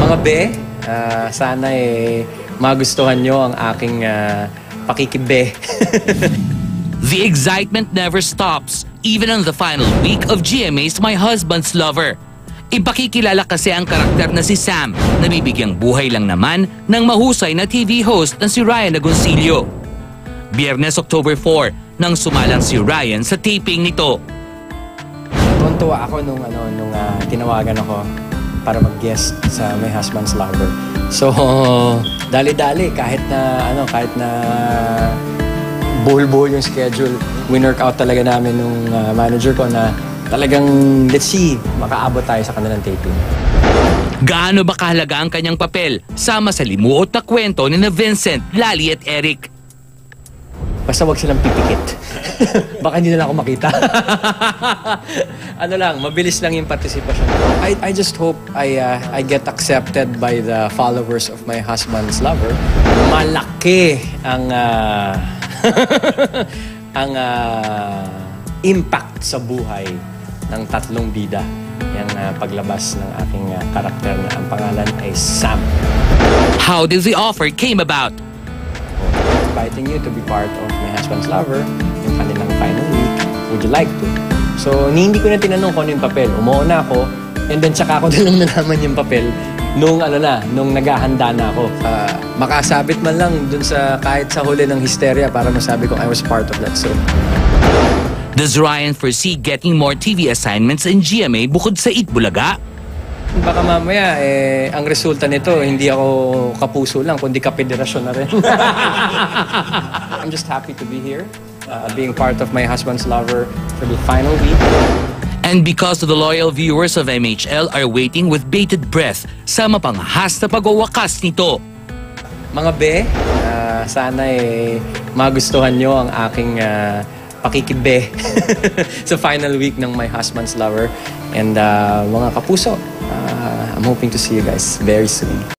Mga be, sana magustuhan nyo ang aking pakikibe. The excitement never stops, even on the final week of GMA's My Husband's Lover. Ipakikilala kasi ang karakter na si Sam na bibigyang buhay lang naman ng mahusay na TV host na si Ryan Agoncillo. Biyernes, October 4, nang sumalang si Ryan sa taping nito. Tuwan-tuwa ako nung tinawagan ako para mag-guest sa My Husband's Lover. So, dali-dali kahit na bull yung schedule, winwork out talaga namin nung manager ko na talagang, let's see, makaabot tayo sa kanilang taping. Gaano ba kahalaga ang kanyang papel sama sa limuot na kwento ni Vincent, Lali at Eric? Basta wag silang pipikit. Baka hindi na lang ako makita. Mabilis lang yung participation. I just hope I get accepted by the followers of My Husband's Lover. Malaki ang impact sa buhay ng tatlong bida. Yung paglabas ng aking karakter na ang pangalan ay Sam. How did the offer came about? Inviting you to be part of My Husband's Lover, yung kanilang final week. Would you like to? So, hindi ko na tinanong kung ano yung papel. Umuo na ako, and then tsaka ako lang nalaman yung papel nung naghahanda na ako. Makasabit man lang dun sa kahit sa huli ng hysteria para masabi ko I was part of that. So, does Ryan foresee getting more TV assignments in GMA bukod sa Itbulaga? Baka mamaya, ang resulta nito, hindi ako kapuso lang, kundi kapederasyon na rin. I'm just happy to be here, being part of My Husband's Lover for the final week. And because the loyal viewers of MHL are waiting with bated breath sa mapanghas na pagwawakas nito. Mga be, sana magustuhan nyo ang aking pakikibe sa final week ng My Husband's Lover. And mga kapuso, I'm hoping to see you guys very soon.